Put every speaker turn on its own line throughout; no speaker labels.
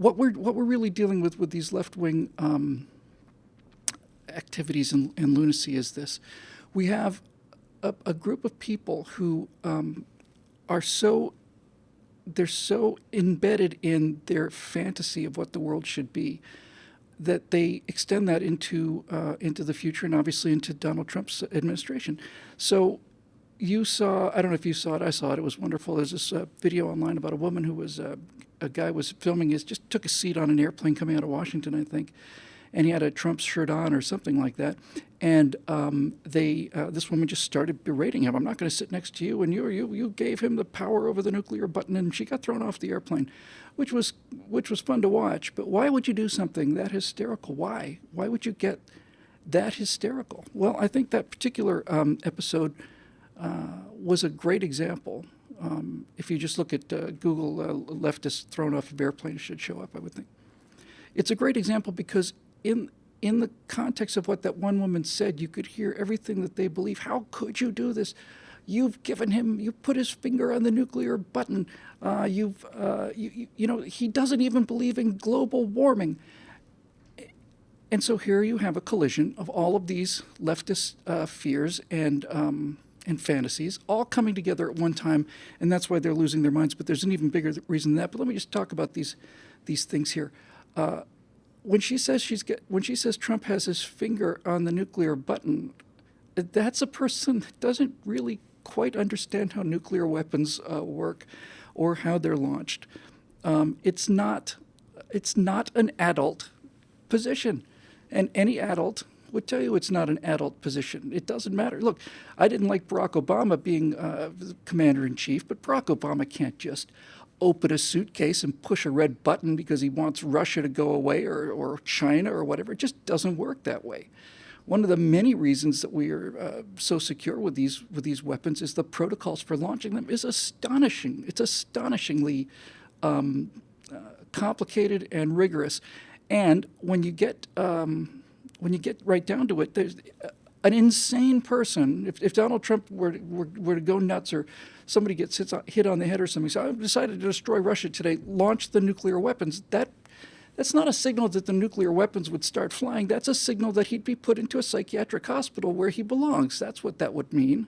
what we're really dealing with these left-wing activities and lunacy is this. We have a group of people who are so they're so embedded in their fantasy of what the world should be that they extend that into the future and obviously into Donald Trump's administration. So you saw, I don't know if you saw it, I saw it, it was wonderful. There's this video online about a woman who was, a guy was filming his, just took a seat on an airplane coming out of Washington, I think, and he had a Trump shirt on or something like that. And this woman just started berating him. I'm not going to sit next to you, and you gave him the power over the nuclear button, and she got thrown off the airplane, which was fun to watch. But why would you do something that hysterical? Why? Why would you get that hysterical? Well, I think that particular episode was a great example. If you just look at Google, leftist thrown off of airplane, it should show up, I would think. It's a great example because in the context of what that one woman said, you could hear everything that they believe. How could you do this? You put his finger on the nuclear button. You know, he doesn't even believe in global warming. And so here you have a collision of all of these leftist fears and fantasies all coming together at one time, and that's why they're losing their minds. But there's an even bigger reason than that. But let me just talk about these things here. When she says Trump has his finger on the nuclear button, that's a person that doesn't really quite understand how nuclear weapons work or how they're launched. It's not an adult position, and any adult would tell you it's not an adult position. It doesn't matter. Look, I didn't like Barack Obama being commander-in-chief, but Barack Obama can't just open a suitcase and push a red button because he wants Russia to go away or China or whatever. It just doesn't work that way. One of the many reasons that we are so secure with these weapons is the protocols for launching them is astonishing. It's astonishingly complicated and rigorous. And when you get right down to it, there's an insane person. If Donald Trump were to go nuts, or somebody gets hit on the head or something, so I've decided to destroy Russia today, launch the nuclear weapons, that's not a signal that the nuclear weapons would start flying. That's a signal that he'd be put into a psychiatric hospital where he belongs. That's what that would mean.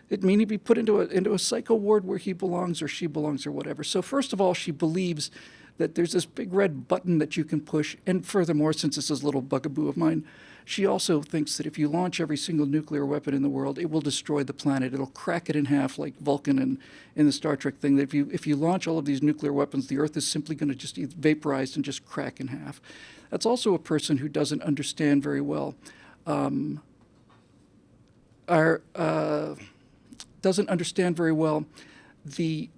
It'd mean he'd be put into a psycho ward where he belongs or she belongs or whatever. So first of all, she believes that there's this big red button that you can push. And furthermore, since this is a little bugaboo of mine, she also thinks that if you launch every single nuclear weapon in the world, it will destroy the planet. It'll crack it in half like Vulcan in the Star Trek thing. That if you launch all of these nuclear weapons, the Earth is simply going to just vaporize and just crack in half. That's also a person who doesn't understand very well the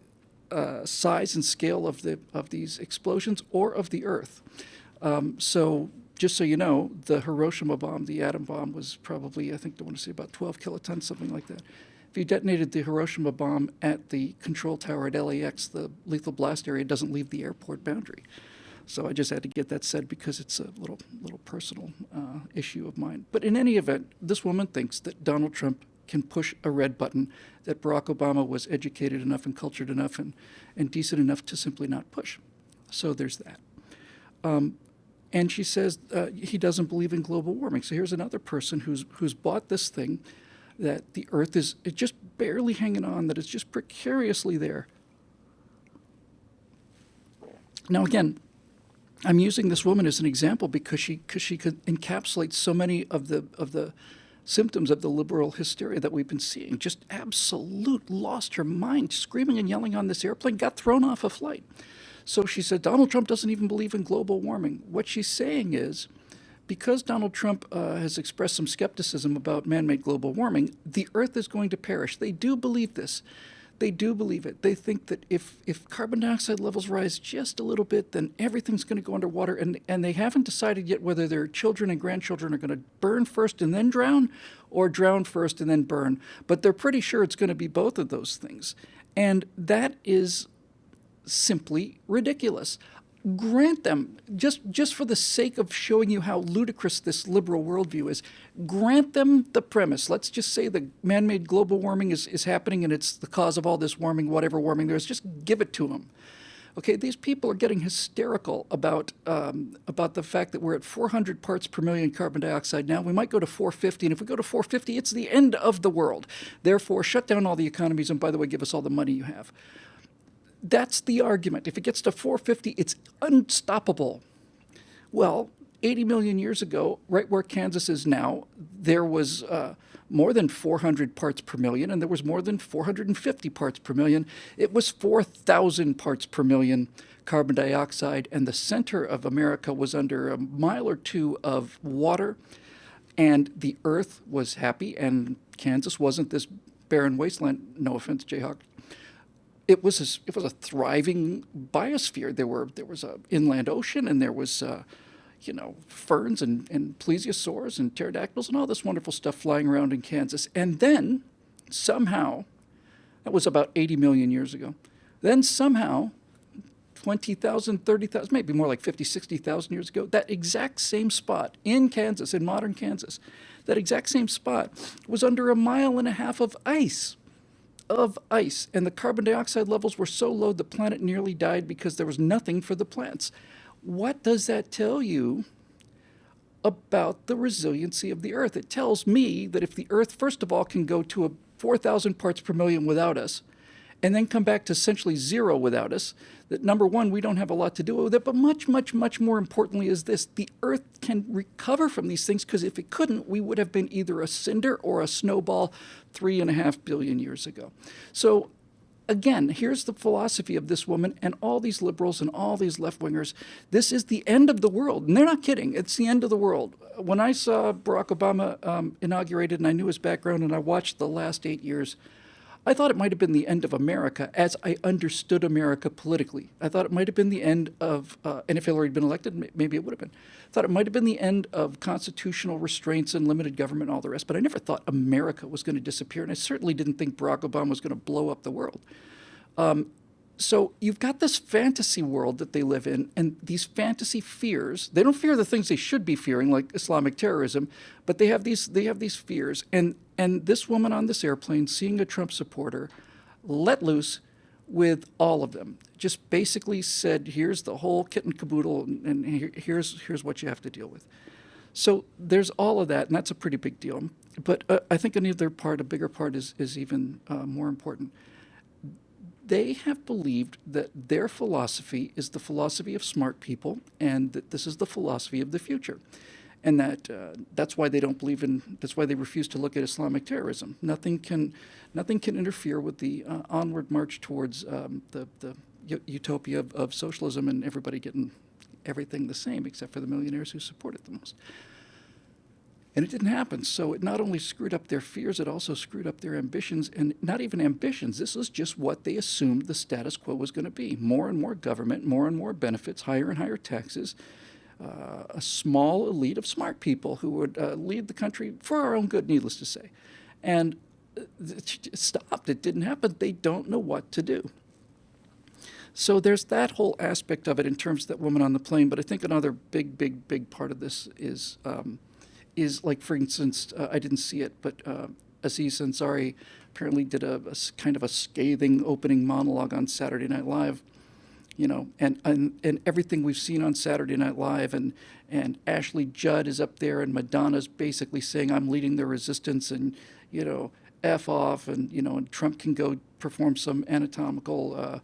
size and scale of these explosions or of the Earth. So just so you know, the Hiroshima bomb, the atom bomb, was probably, I think I want to say about 12 kilotons, something like that. If you detonated the Hiroshima bomb at the control tower at LAX, the lethal blast area doesn't leave the airport boundary. So I just had to get that said because it's a little personal issue of mine. But in any event, this woman thinks that Donald Trump can push a red button that Barack Obama was educated enough and cultured enough and decent enough to simply not push. So there's that. And she says he doesn't believe in global warming. So here's another person who's bought this thing that the Earth is just barely hanging on, that it's just precariously there. Now again, I'm using this woman as an example because she could encapsulate so many of the symptoms of the liberal hysteria that we've been seeing. Just absolute lost her mind, screaming and yelling on this airplane, got thrown off a flight. So she said, Donald Trump doesn't even believe in global warming. What she's saying is, because Donald Trump has expressed some skepticism about man-made global warming, the Earth is going to perish. They do believe this. They do believe it. They think that if carbon dioxide levels rise just a little bit, then everything's going to go underwater. And they haven't decided yet whether their children and grandchildren are going to burn first and then drown, or drown first and then burn. But they're pretty sure it's going to be both of those things. And that is simply ridiculous. Grant them, just for the sake of showing you how ludicrous this liberal worldview is, grant them the premise. Let's just say the man-made global warming is happening and it's the cause of all this warming, whatever warming there is. Just give it to them. Okay, these people are getting hysterical about the fact that we're at 400 parts per million carbon dioxide now. We might go to 450, and if we go to 450, it's the end of the world. Therefore, shut down all the economies, and by the way, give us all the money you have. That's the argument. If it gets to 450, it's unstoppable. Well, 80 million years ago, right where Kansas is now, there was more than 400 parts per million, and there was more than 450 parts per million. It was 4,000 parts per million carbon dioxide, and the center of America was under a mile or two of water, and the earth was happy, and Kansas wasn't this barren wasteland. No offense, Jayhawk. It was a thriving biosphere. There was an inland ocean, and there was ferns and plesiosaurs and pterodactyls and all this wonderful stuff flying around in Kansas. And then somehow, that was about 80 million years ago, then somehow 20,000, 30,000, maybe more like 50, 60,000 years ago, that exact same spot in Kansas, in modern Kansas, that exact same spot was under a mile and a half of ice. And the carbon dioxide levels were so low the planet nearly died because there was nothing for the plants. What does that tell you about the resiliency of the Earth? It tells me that if the Earth, first of all, can go to a 4,000 parts per million without us, and then come back to essentially zero without us, that number one, we don't have a lot to do with it, but much, much, much more importantly is this: the Earth can recover from these things, because if it couldn't, we would have been either a cinder or a snowball 3.5 billion years ago. So again, here's the philosophy of this woman and all these liberals and all these left-wingers. This is the end of the world. And they're not kidding. It's the end of the world. When I saw Barack Obama inaugurated, and I knew his background, and I watched the last 8 years, I thought it might have been the end of America as I understood America politically. I thought it might have been the end of, and if Hillary had been elected, maybe it would have been. I thought it might have been the end of constitutional restraints and limited government and all the rest, but I never thought America was going to disappear, and I certainly didn't think Barack Obama was going to blow up the world. So you've got this fantasy world that they live in, and these fantasy fears. They don't fear the things they should be fearing, like Islamic terrorism, but they have these fears. And this woman on this airplane, seeing a Trump supporter, let loose with all of them. Just basically said, "Here's the whole kit and caboodle, and here's what you have to deal with." So there's all of that, and that's a pretty big deal. But I think a bigger part is even more important. They have believed that their philosophy is the philosophy of smart people, and that this is the philosophy of the future, and that's why they don't believe in. That's why they refuse to look at Islamic terrorism. Nothing can interfere with the onward march towards the utopia of socialism and everybody getting everything the same, except for the millionaires who support it the most. And it didn't happen. So it not only screwed up their fears, it also screwed up their ambitions. And not even ambitions. This was just what they assumed the status quo was going to be. More and more government, more and more benefits, higher and higher taxes, a small elite of smart people who would lead the country for our own good, needless to say. And it stopped. It didn't happen. They don't know what to do. So there's that whole aspect of it in terms of that woman on the plane. But I think another big part of this is like, for instance, I didn't see it, but Aziz Ansari apparently did a kind of a scathing opening monologue on Saturday Night Live, and everything we've seen on Saturday Night Live, and Ashley Judd is up there, and Madonna's basically saying, "I'm leading the resistance," and F off, and Trump can go perform some anatomical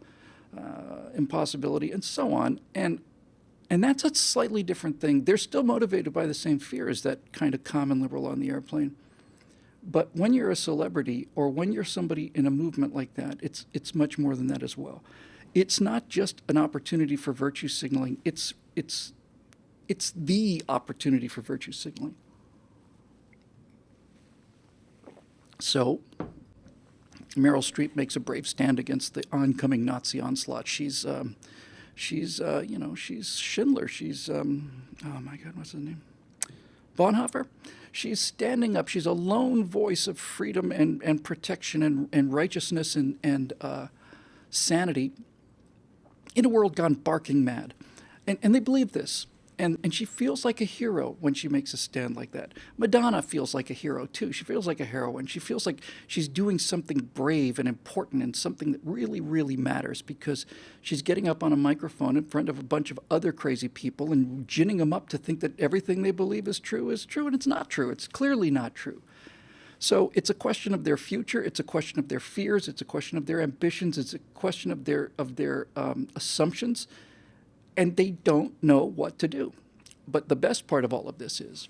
impossibility, and so on, and that's a slightly different thing. They're still motivated by the same fear as that kind of common liberal on the airplane. But when you're a celebrity, or when you're somebody in a movement like that, it's much more than that as well. It's not just an opportunity for virtue signaling. It's the opportunity for virtue signaling. So Meryl Streep makes a brave stand against the oncoming Nazi onslaught. She's Schindler. She's, oh my God, what's his name? Bonhoeffer. She's standing up. She's a lone voice of freedom and protection and righteousness and sanity in a world gone barking mad. And they believe this. And she feels like a hero when she makes a stand like that. Madonna feels like a hero too. She feels like a heroine. She feels like she's doing something brave and important and something that really, really matters because she's getting up on a microphone in front of a bunch of other crazy people and ginning them up to think that everything they believe is true, and it's not true. It's clearly not true. So it's a question of their future. It's a question of their fears. It's a question of their ambitions. It's a question of their assumptions, and they don't know what to do. But the best part of all of this is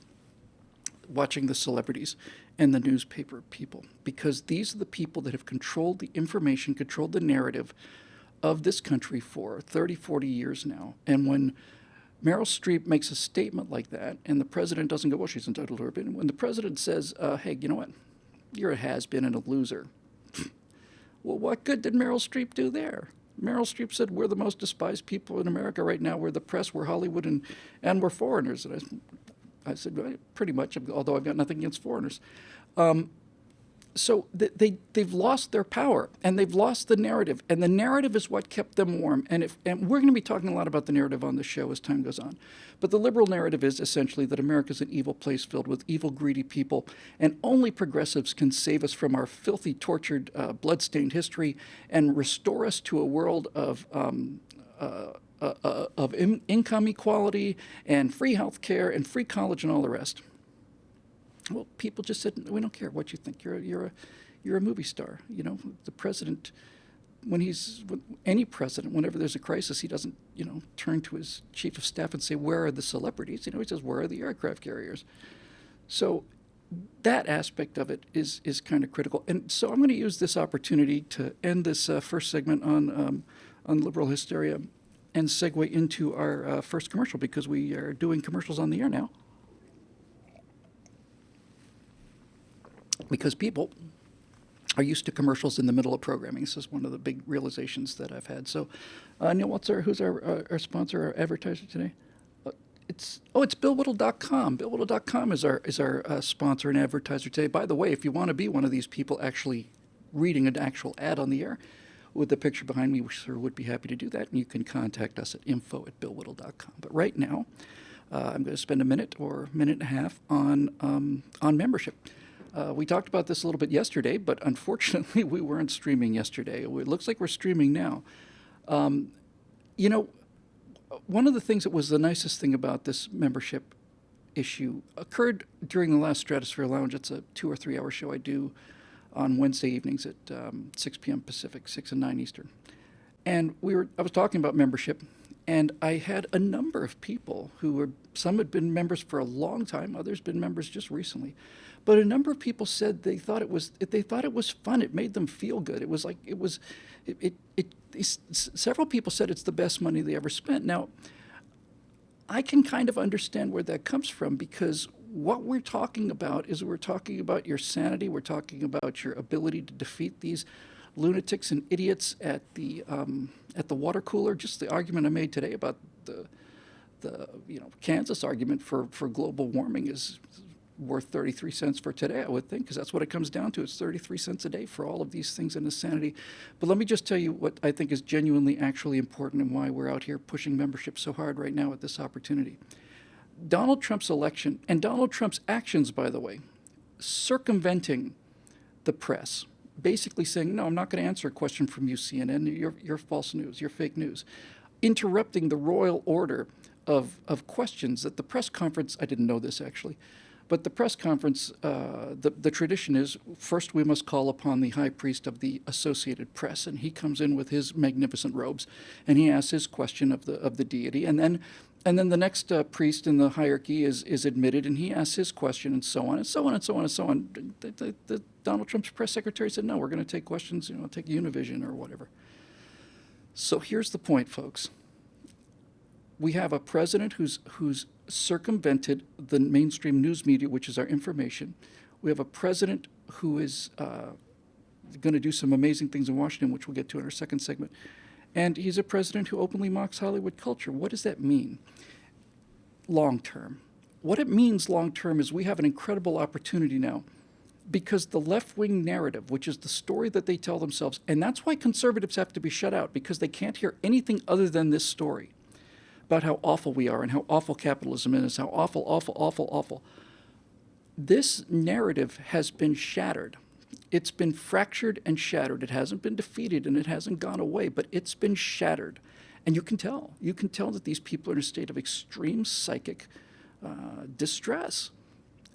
watching the celebrities and the newspaper people, because these are the people that have controlled the information, controlled the narrative of this country for 30, 40 years now. And when Meryl Streep makes a statement like that, and the president doesn't go, well, she's entitled to her opinion. When the president says, hey, you know what? You're a has-been and a loser. Well, what good did Meryl Streep do there? Meryl Streep said, we're the most despised people in America right now. We're the press, we're Hollywood, and we're foreigners. And I said, well, pretty much, although I've got nothing against foreigners. So they've lost their power, and they've lost the narrative, and the narrative is what kept them warm. And we're going to be talking a lot about the narrative on the show as time goes on. But the liberal narrative is essentially that America's an evil place filled with evil, greedy people, and only progressives can save us from our filthy, tortured, blood-stained history and restore us to a world of income equality and free health care and free college and all the rest. Well, people just said, we don't care what you think. You're a movie star. You know, the president, any president, whenever there's a crisis, he doesn't, turn to his chief of staff and say, where are the celebrities? He says, where are the aircraft carriers? So that aspect of it is kind of critical. And so I'm going to use this opportunity to end this first segment on liberal hysteria and segue into our first commercial, because we are doing commercials on the air now. Because people are used to commercials in the middle of programming. This is one of the big realizations that I've had. So, Neil, who's our sponsor, our advertiser today? It's BillWhittle.com. BillWhittle.com is our sponsor and advertiser today. By the way, if you want to be one of these people actually reading an actual ad on the air with the picture behind me, we sure would be happy to do that. And you can contact us at info@BillWhittle.com. But right now, I'm going to spend a minute or minute and a half on membership. We talked about this a little bit yesterday, but unfortunately we weren't streaming yesterday. It looks like we're streaming now. One of the things that was the nicest thing about this membership issue occurred during the last Stratosphere Lounge. It's a 2 or 3 hour show I do on Wednesday evenings at 6 p.m. Pacific, 6 and 9 Eastern. And I was talking about membership, and I had a number of people some had been members for a long time, others been members just recently. But a number of people said they thought it was fun. It made them feel good. Several people said it's the best money they ever spent. Now, I can kind of understand where that comes from, because what we're talking about is we're talking about your sanity. We're talking about your ability to defeat these lunatics and idiots at the water cooler. Just the argument I made today about the Kansas argument for global warming is worth 33 cents for today, I would think, because that's what it comes down to. It's 33 cents a day for all of these things in insanity. But let me just tell you what I think is genuinely actually important and why we're out here pushing membership so hard right now at this opportunity. Donald Trump's election and Donald Trump's actions, by the way, circumventing the press, basically saying, no, I'm not going to answer a question from you, CNN. You're false news. You're fake news. Interrupting the royal order of questions at the press conference. I didn't know this, actually. But the press conference, the tradition is, first we must call upon the high priest of the Associated Press, and he comes in with his magnificent robes, and he asks his question of the deity, and then the next priest in the hierarchy is admitted, and he asks his question, and so on, and so on, and so on, and so on. The Donald Trump's press secretary said, no, we're going to take questions, take Univision or whatever. So here's the point, folks. We have a president who's circumvented the mainstream news media, which is our information. We have a president who is going to do some amazing things in Washington, which we'll get to in our second segment. And he's a president who openly mocks Hollywood culture. What does that mean long term? What it means long term is we have an incredible opportunity now, because the left-wing narrative, which is the story that they tell themselves, and that's why conservatives have to be shut out, because they can't hear anything other than this story. about how awful we are and how awful capitalism is, how awful, awful, awful, awful. This narrative has been shattered. It's been fractured and shattered. It hasn't been defeated and it hasn't gone away, but it's been shattered. And you can tell. You can tell that these people are in a state of extreme psychic distress.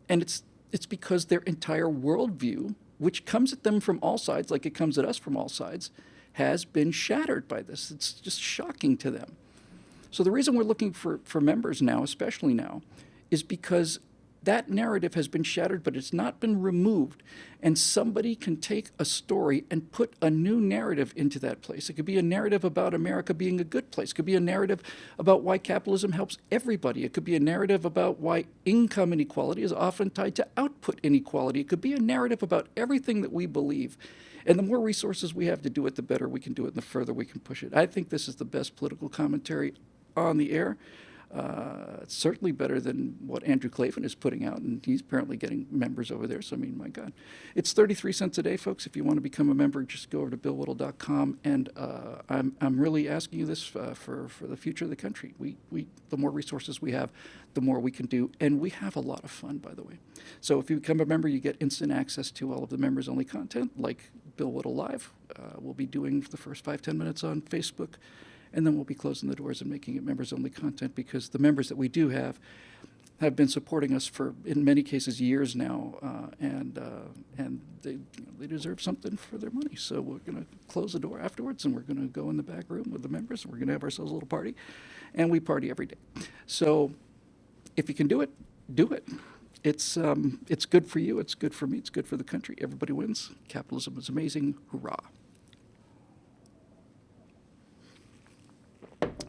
And it's because their entire worldview, which comes at them from all sides, like it comes at us from all sides, has been shattered by this. It's just shocking to them. So the reason we're looking for members now, especially now, is because that narrative has been shattered, but it's not been removed. And somebody can take a story and put a new narrative into that place. It could be a narrative about America being a good place. It could be a narrative about why capitalism helps everybody. It could be a narrative about why income inequality is often tied to output inequality. It could be a narrative about everything that we believe. And the more resources we have to do it, the better we can do it, and the further we can push it. I think this is the best political commentary on the air. It's certainly better than what Andrew Klavan is putting out, and he's apparently getting members over there. So, I mean, my God. It's 33 cents a day, folks. If you want to become a member, just go over to billwhittle.com. And I'm really asking you this for the future of the country. The more resources we have, the more we can do. And we have a lot of fun, by the way. So if you become a member, you get instant access to all of the members-only content, like Bill Whittle Live. We'll be doing the first 5-10 minutes on Facebook. And then we'll be closing the doors and making it members-only content, because the members that we do have been supporting us for, in many cases, years now, and they deserve something for their money. So we're going to close the door afterwards, and we're going to go in the back room with the members, and we're going to have ourselves a little party, and we party every day. So if you can do it, do it. It's good for you. It's good for me. It's good for the country. Everybody wins. Capitalism is amazing. Hurrah.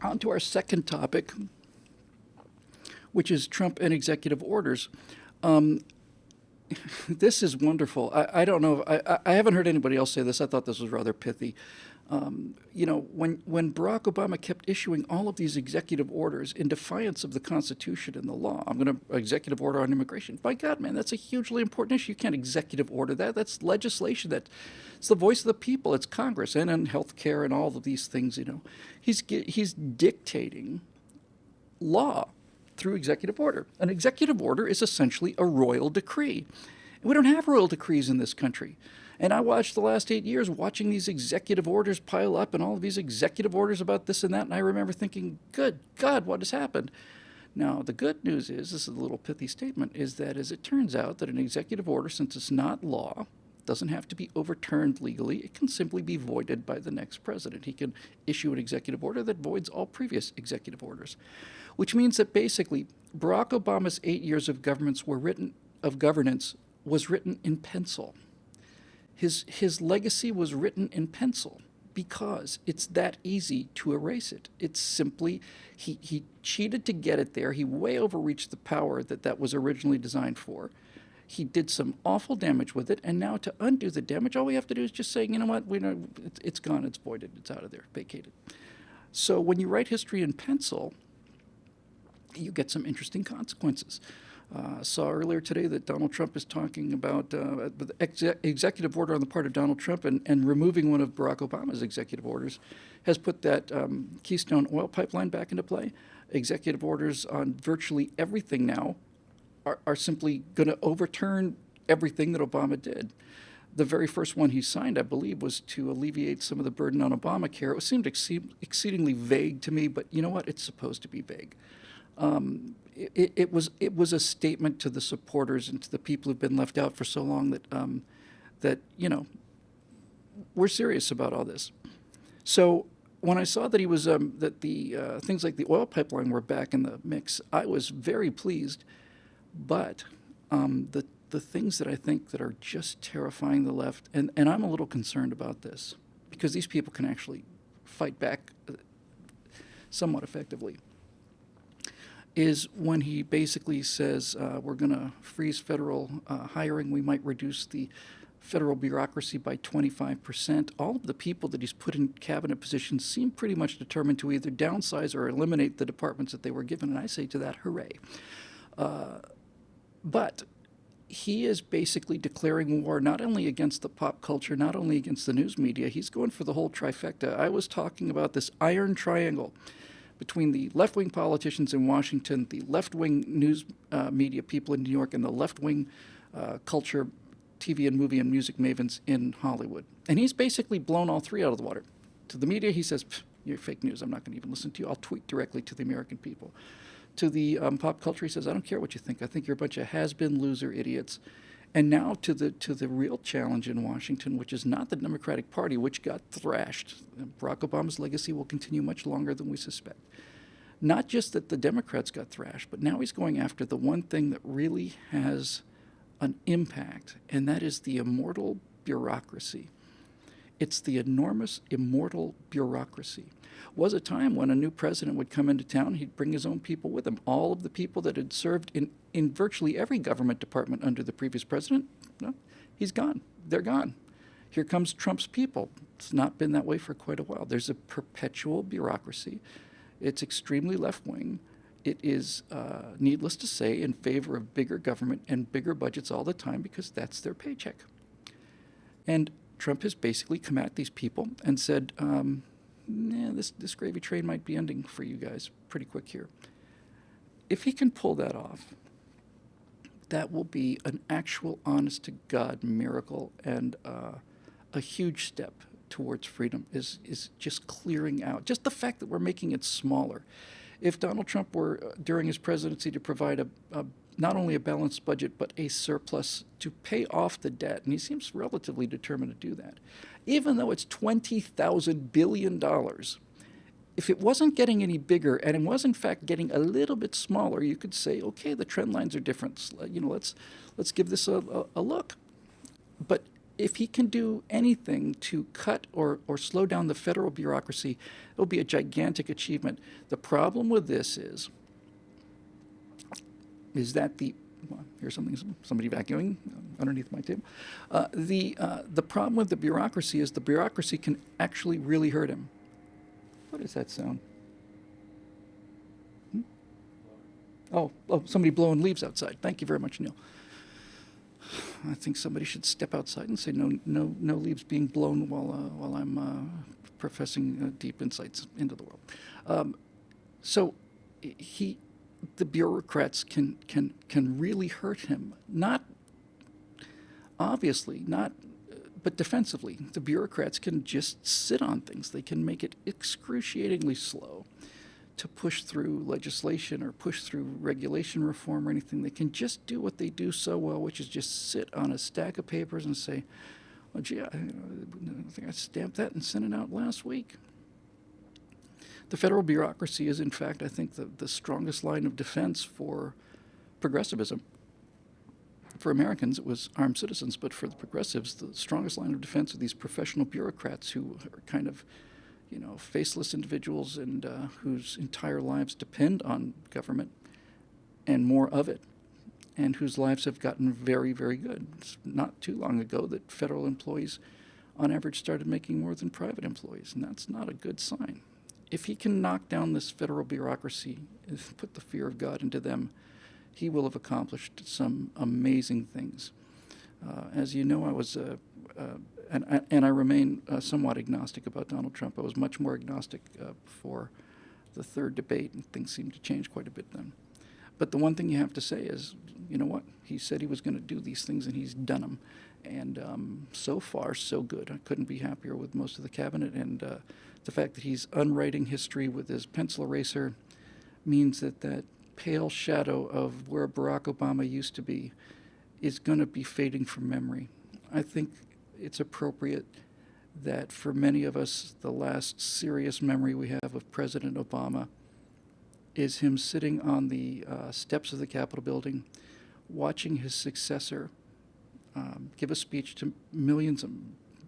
On to our second topic, which is Trump and executive orders. This is wonderful. I don't know. I haven't heard anybody else say this. I thought this was rather pithy. When Barack Obama kept issuing all of these executive orders in defiance of the Constitution and the law, I'm going to executive order on immigration. By God, man, that's a hugely important issue. You can't executive order that. That's legislation. It's the voice of the people. It's Congress and health care and all of these things. He's dictating law through executive order. An executive order is essentially a royal decree. And we don't have royal decrees in this country. And I watched the last 8 years watching these executive orders pile up and all of these executive orders about this and that. And I remember thinking, good God, what has happened? Now, the good news is, this is a little pithy statement, is that as it turns out that an executive order, since it's not law, doesn't have to be overturned legally. It can simply be voided by the next president. He can issue an executive order that voids all previous executive orders, which means that basically Barack Obama's 8 years of governance was written in pencil. His legacy was written in pencil because it's that easy to erase it. It's simply, he cheated to get it there. He way overreached the power that was originally designed for. He did some awful damage with it, and now to undo the damage, all we have to do is just say, you know what, it's gone, it's voided, it's out of there, vacated. So when you write history in pencil, you get some interesting consequences. Saw earlier today that Donald Trump is talking about the executive order on the part of Donald Trump and removing one of Barack Obama's executive orders has put that Keystone oil pipeline back into play. Executive orders on virtually everything now are simply going to overturn everything that Obama did. The very first one he signed, I believe, was to alleviate some of the burden on Obamacare. It seemed exceedingly vague to me, but you know what? It's supposed to be vague. It was a statement to the supporters and to the people who've been left out for so long that we're serious about all this. So when I saw that he was that the things like the oil pipeline were back in the mix, I was very pleased. But the things that I think that are just terrifying the left, and I'm a little concerned about this because these people can actually fight back somewhat effectively, is when he basically says we're going to freeze federal hiring. We might reduce the federal bureaucracy by 25%. All of the people that he's put in cabinet positions seem pretty much determined to either downsize or eliminate the departments that they were given. And I say to that, hooray. But he is basically declaring war not only against the pop culture, not only against the news media, he's going for the whole trifecta. I was talking about this iron triangle between the left-wing politicians in Washington, the left-wing news media people in New York, and the left-wing culture, TV and movie and music mavens in Hollywood. And he's basically blown all three out of the water. To the media, he says, "You're fake news. I'm not going to even listen to you. I'll tweet directly to the American people." To the pop culture, he says, "I don't care what you think. I think you're a bunch of has-been loser idiots." And now to the real challenge in Washington, which is not the Democratic Party, which got thrashed. Barack Obama's legacy will continue much longer than we suspect. Not just that the Democrats got thrashed, but now he's going after the one thing that really has an impact, and that is the immortal bureaucracy. It's the enormous, immortal bureaucracy. Was a time when a new president would come into town, he'd bring his own people with him. All of the people that had served in virtually every government department under the previous president, no, he's gone. They're gone. Here comes Trump's people. It's not been that way for quite a while. There's a perpetual bureaucracy. It's extremely left-wing. It is, needless to say, in favor of bigger government and bigger budgets all the time because that's their paycheck. And Trump has basically come at these people and said, this gravy train might be ending for you guys pretty quick here. If he can pull that off, that will be an actual honest-to-God miracle and a huge step towards freedom is just clearing out. Just the fact that we're making it smaller. If Donald Trump were, during his presidency, to provide not only a balanced budget, but a surplus to pay off the debt, and he seems relatively determined to do that, even though it's $20,000 billion, if it wasn't getting any bigger and it was in fact getting a little bit smaller, you could say, okay, the trend lines are different. Let's give this a look. But if he can do anything to cut or slow down the federal bureaucracy, it'll be a gigantic achievement. The problem with this is that here's somebody vacuuming underneath my table. The problem with the bureaucracy is the bureaucracy can actually really hurt him. What is that sound? Oh, somebody blowing leaves outside. Thank you very much, Neil. I think somebody should step outside and say no leaves being blown while I'm professing deep insights into the world. So the bureaucrats can really hurt him. Not obviously, but defensively. The bureaucrats can just sit on things. They can make it excruciatingly slow to push through legislation or push through regulation reform or anything. They can just do what they do so well, which is just sit on a stack of papers and say, "Oh, gee, I think I stamped that and sent it out last week." The federal bureaucracy is, in fact, I think, the strongest line of defense for progressivism. For Americans, it was armed citizens, but for the progressives, the strongest line of defense are these professional bureaucrats who are kind of, faceless individuals and whose entire lives depend on government and more of it, and whose lives have gotten very, very good. It's not too long ago that federal employees, on average, started making more than private employees, and that's not a good sign. If he can knock down this federal bureaucracy and put the fear of God into them, he will have accomplished some amazing things. As you know, I was, and I remain somewhat agnostic about Donald Trump. I was much more agnostic before the third debate, and things seemed to change quite a bit then. But the one thing you have to say is, you know what? He said he was going to do these things, and he's done them. And so far, so good. I couldn't be happier with most of the cabinet, and the fact that he's unwriting history with his pencil eraser means that pale shadow of where Barack Obama used to be is going to be fading from memory. I think it's appropriate that for many of us, the last serious memory we have of President Obama is him sitting on the steps of the Capitol building, watching his successor give a speech to millions,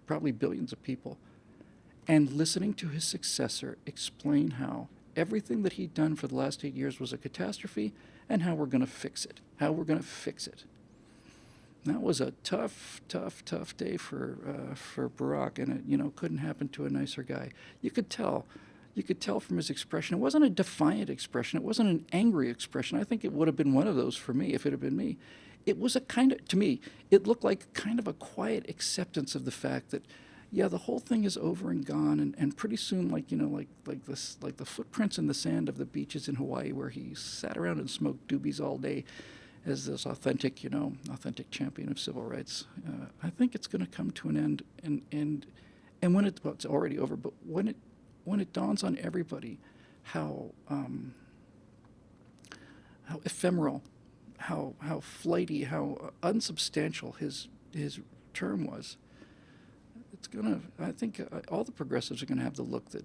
probably billions of people, and listening to his successor explain how everything that he'd done for the last 8 years was a catastrophe and how we're going to fix it, That was a tough day for Barack, and it couldn't happen to a nicer guy. You could tell from his expression. It wasn't a defiant expression. It wasn't an angry expression. I think it would have been one of those for me if it had been me. It was to me, it looked like kind of a quiet acceptance of the fact that, yeah, the whole thing is over and gone, and pretty soon, like like the footprints in the sand of the beaches in Hawaii, where he sat around and smoked doobies all day, as this authentic, authentic champion of civil rights. I think it's going to come to an end, and when well, it's already over, but when it dawns on everybody how how ephemeral, how flighty, how unsubstantial his term was, it's gonna. I think all the progressives are going to have the look that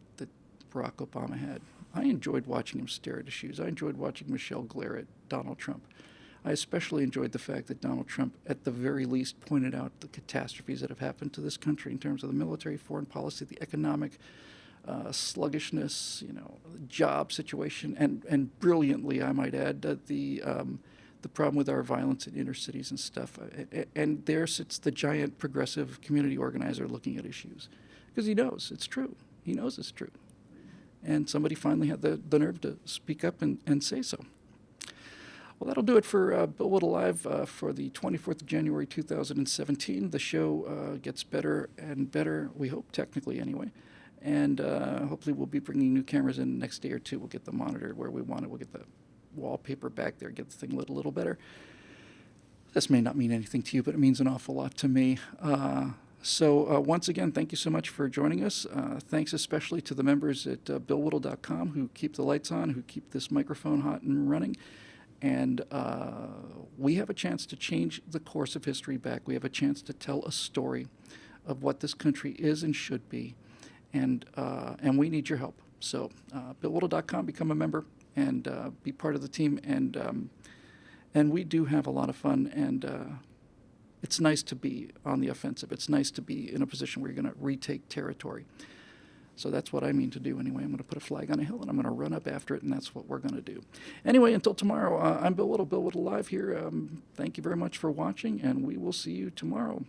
Barack Obama had. I enjoyed watching him stare at his shoes. I enjoyed watching Michelle glare at Donald Trump. I especially enjoyed the fact that Donald Trump, at the very least, pointed out the catastrophes that have happened to this country in terms of the military, foreign policy, the economic sluggishness, job situation, and brilliantly, I might add, the problem with our violence in inner cities and stuff. And there sits the giant progressive community organizer looking at issues, because he knows it's true. He knows it's true. And somebody finally had the nerve to speak up and say so. Well, that'll do it for Bill Whittle Live for the 24th of January 2017. The show gets better and better, we hope, technically anyway. And hopefully we'll be bringing new cameras in the next day or two. We'll get the monitor where we want it. We'll get the wallpaper back there, get the thing lit a little better. This may not mean anything to you, but it means an awful lot to me. So once again, thank you so much for joining us. Thanks especially to the members at BillWhittle.com who keep the lights on, who keep this microphone hot and running. And we have a chance to change the course of history back. We have a chance to tell a story of what this country is and should be. And we need your help. So BillWhittle.com, become a member and be part of the team. And we do have a lot of fun. And it's nice to be on the offensive. It's nice to be in a position where you're going to retake territory. So that's what I mean to do anyway. I'm going to put a flag on a hill, and I'm going to run up after it, and that's what we're going to do. Anyway, until tomorrow, I'm Bill Whittle Live here. Thank you very much for watching, and we will see you tomorrow.